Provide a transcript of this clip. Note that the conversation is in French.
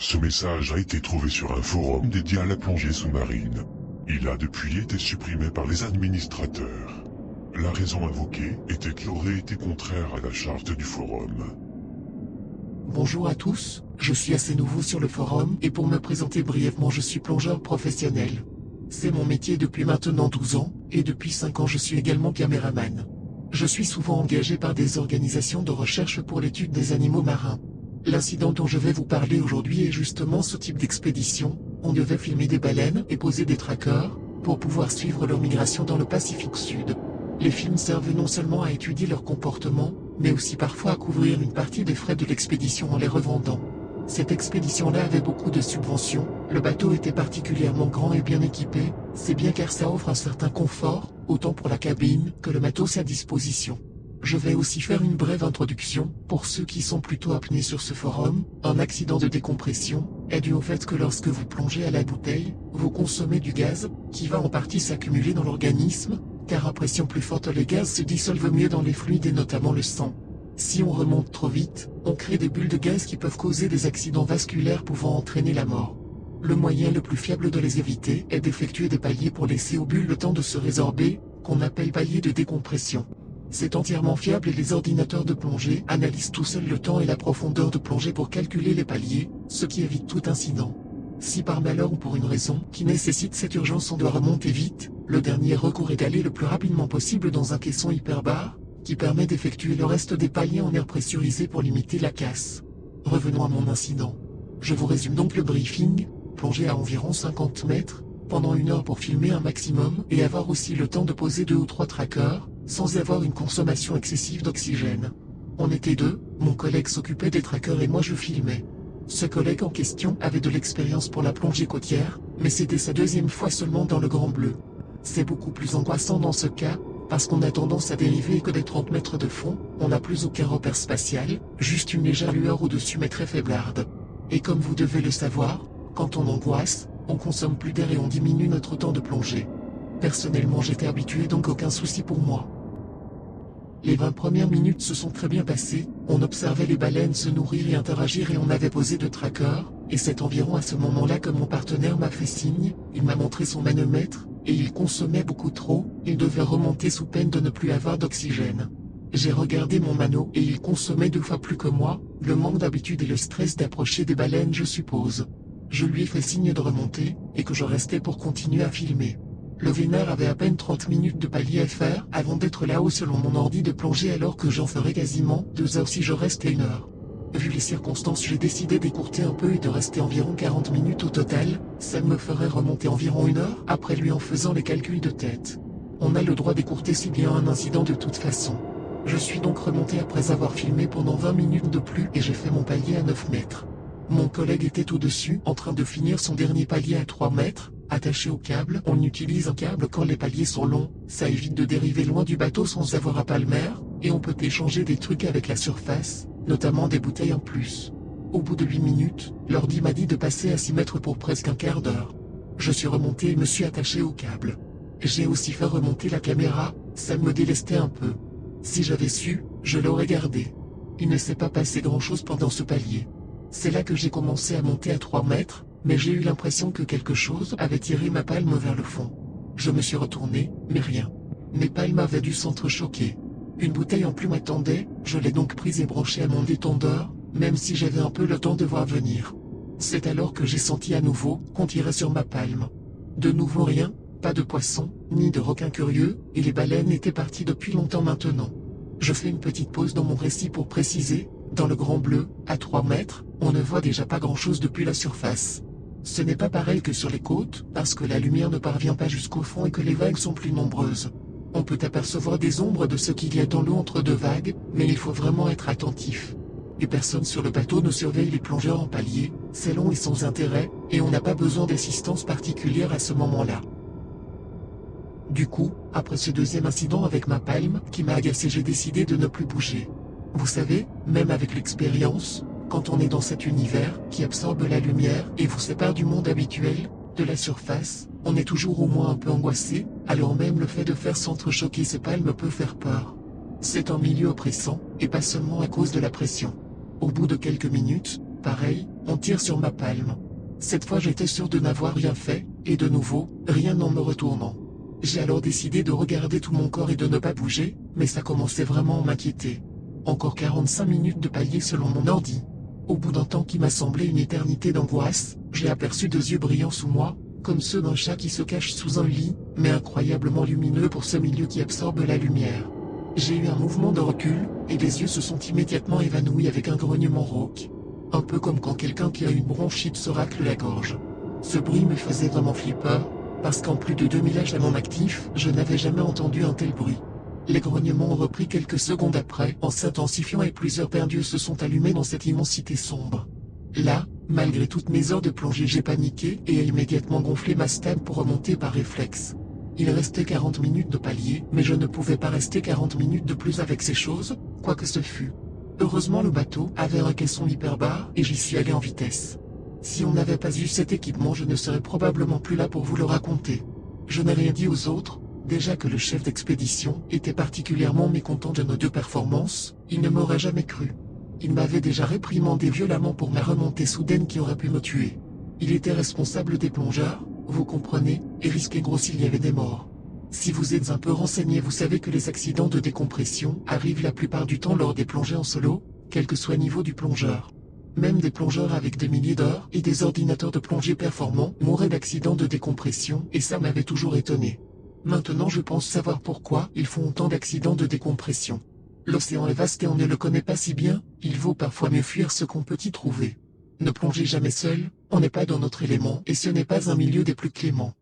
Ce message a été trouvé sur un forum dédié à la plongée sous-marine. Il a depuis été supprimé par les administrateurs. La raison invoquée était qu'il aurait été contraire à la charte du forum. Bonjour à tous, je suis assez nouveau sur le forum et pour me présenter brièvement je suis plongeur professionnel. C'est mon métier depuis maintenant 12 ans, et depuis 5 ans je suis également caméraman. Je suis souvent engagé par des organisations de recherche pour l'étude des animaux marins. L'incident dont je vais vous parler aujourd'hui est justement ce type d'expédition. On devait filmer des baleines et poser des trackers, pour pouvoir suivre leur migration dans le Pacifique Sud. Les films servent non seulement à étudier leur comportement, mais aussi parfois à couvrir une partie des frais de l'expédition en les revendant. Cette expédition-là avait beaucoup de subventions, le bateau était particulièrement grand et bien équipé, c'est bien car ça offre un certain confort, autant pour la cabine que le matos à disposition. Je vais aussi faire une brève introduction, pour ceux qui sont plutôt apnés sur ce forum. Un accident de décompression est dû au fait que lorsque vous plongez à la bouteille, vous consommez du gaz, qui va en partie s'accumuler dans l'organisme, car à pression plus forte les gaz se dissolvent mieux dans les fluides et notamment le sang. Si on remonte trop vite, on crée des bulles de gaz qui peuvent causer des accidents vasculaires pouvant entraîner la mort. Le moyen le plus fiable de les éviter est d'effectuer des paliers pour laisser aux bulles le temps de se résorber, qu'on appelle paliers de décompression. C'est entièrement fiable et les ordinateurs de plongée analysent tout seuls le temps et la profondeur de plongée pour calculer les paliers, ce qui évite tout incident. Si par malheur ou pour une raison qui nécessite cette urgence on doit remonter vite, le dernier recours est d'aller le plus rapidement possible dans un caisson hyperbar, qui permet d'effectuer le reste des paliers en air pressurisé pour limiter la casse. Revenons à mon incident. Je vous résume donc le briefing: plonger à environ 50 mètres, pendant 1 heure pour filmer un maximum et avoir aussi le temps de poser 2 ou 3 trackers, sans avoir une consommation excessive d'oxygène. On était 2, mon collègue s'occupait des trackers et moi je filmais. Ce collègue en question avait de l'expérience pour la plongée côtière, mais c'était sa 2e fois seulement dans le Grand Bleu. C'est beaucoup plus angoissant dans ce cas, parce qu'on a tendance à dériver et que des 30 mètres de fond, on n'a plus aucun repère spatial, juste une légère lueur au-dessus mais très faiblarde. Et comme vous devez le savoir, quand on angoisse, on consomme plus d'air et on diminue notre temps de plongée. Personnellement j'étais habitué donc aucun souci pour moi. Les 20 premières minutes se sont très bien passées, on observait les baleines se nourrir et interagir et on avait posé 2 trackers, et c'est environ à ce moment-là que mon partenaire m'a fait signe, il m'a montré son manomètre, et il consommait beaucoup trop, il devait remonter sous peine de ne plus avoir d'oxygène. J'ai regardé mon mano et il consommait 2 fois plus que moi, le manque d'habitude et le stress d'approcher des baleines je suppose. Je lui ai fait signe de remonter, et que je restais pour continuer à filmer. Le vénère avait à peine 30 minutes de palier à faire avant d'être là-haut selon mon ordi de plongée alors que j'en ferais quasiment 2 heures si je restais 1 heure. Vu les circonstances j'ai décidé d'écourter un peu et de rester environ 40 minutes au total, ça me ferait remonter environ 1 heure après lui en faisant les calculs de tête. On a le droit d'écourter s'il y a un incident de toute façon. Je suis donc remonté après avoir filmé pendant 20 minutes de plus et j'ai fait mon palier à 9 mètres. Mon collègue était au-dessus en train de finir son dernier palier à 3 mètres, attaché au câble. On utilise un câble quand les paliers sont longs, ça évite de dériver loin du bateau sans avoir à palmer, et on peut échanger des trucs avec la surface, notamment des bouteilles en plus. Au bout de 8 minutes, l'ordi m'a dit de passer à 6 mètres pour presque un quart d'heure. Je suis remonté et me suis attaché au câble. J'ai aussi fait remonter la caméra, ça me délestait un peu. Si j'avais su, je l'aurais gardé. Il ne s'est pas passé grand-chose pendant ce palier. C'est là que j'ai commencé à monter à 3 mètres, mais j'ai eu l'impression que quelque chose avait tiré ma palme vers le fond. Je me suis retourné, mais rien. Mes palmes avaient dû s'entrechoquer. Une bouteille en plus m'attendait, je l'ai donc prise et branchée à mon détendeur, même si j'avais un peu le temps de voir venir. C'est alors que j'ai senti à nouveau qu'on tirait sur ma palme. De nouveau rien, pas de poisson, ni de requin curieux, et les baleines étaient parties depuis longtemps maintenant. Je fais une petite pause dans mon récit pour préciser, dans le Grand Bleu, à 3 mètres, on ne voit déjà pas grand-chose depuis la surface. Ce n'est pas pareil que sur les côtes, parce que la lumière ne parvient pas jusqu'au fond et que les vagues sont plus nombreuses. On peut apercevoir des ombres de ce qu'il y a dans l'eau entre 2 vagues, mais il faut vraiment être attentif. Les personnes sur le bateau ne surveillent les plongeurs en palier, c'est long et sans intérêt, et on n'a pas besoin d'assistance particulière à ce moment-là. Du coup, après ce 2e incident avec ma palme, qui m'a agacé, j'ai décidé de ne plus bouger. Vous savez, même avec l'expérience, quand on est dans cet univers qui absorbe la lumière et vous sépare du monde habituel, de la surface, on est toujours au moins un peu angoissé, alors même le fait de faire s'entrechoquer ses palmes peut faire peur. C'est un milieu oppressant, et pas seulement à cause de la pression. Au bout de quelques minutes, pareil, on tire sur ma palme. Cette fois j'étais sûr de n'avoir rien fait, et de nouveau, rien en me retournant. J'ai alors décidé de regarder tout mon corps et de ne pas bouger, mais ça commençait vraiment à m'inquiéter. Encore 45 minutes de palier selon mon ordi. Au bout d'un temps qui m'a semblé une éternité d'angoisse, j'ai aperçu 2 yeux brillants sous moi, comme ceux d'un chat qui se cache sous un lit, mais incroyablement lumineux pour ce milieu qui absorbe la lumière. J'ai eu un mouvement de recul, et les yeux se sont immédiatement évanouis avec un grognement rauque. Un peu comme quand quelqu'un qui a une bronchite se racle la gorge. Ce bruit me faisait vraiment flipper, parce qu'en plus de 2000 âges à mon actif, je n'avais jamais entendu un tel bruit. Les grognements ont repris quelques secondes après, en s'intensifiant et plusieurs paires d'yeux se sont allumés dans cette immensité sombre. Là, malgré toutes mes heures de plongée, j'ai paniqué et ai immédiatement gonflé ma stab pour remonter par réflexe. Il restait 40 minutes de palier, mais je ne pouvais pas rester 40 minutes de plus avec ces choses, quoi que ce fût. Heureusement le bateau avait un caisson hyperbar et j'y suis allé en vitesse. Si on n'avait pas eu cet équipement, je ne serais probablement plus là pour vous le raconter. Je n'ai rien dit aux autres, déjà que le chef d'expédition était particulièrement mécontent de nos 2 performances, il ne m'aurait jamais cru. Il m'avait déjà réprimandé violemment pour ma remontée soudaine qui aurait pu me tuer. Il était responsable des plongeurs, vous comprenez, et risquait gros s'il y avait des morts. Si vous êtes un peu renseigné, vous savez que les accidents de décompression arrivent la plupart du temps lors des plongées en solo, quel que soit le niveau du plongeur. Même des plongeurs avec des milliers d'heures et des ordinateurs de plongée performants mouraient d'accidents de décompression et ça m'avait toujours étonné. Maintenant je pense savoir pourquoi ils font autant d'accidents de décompression. L'océan est vaste et on ne le connaît pas si bien, il vaut parfois mieux fuir ce qu'on peut y trouver. Ne plongez jamais seul, on n'est pas dans notre élément et ce n'est pas un milieu des plus cléments.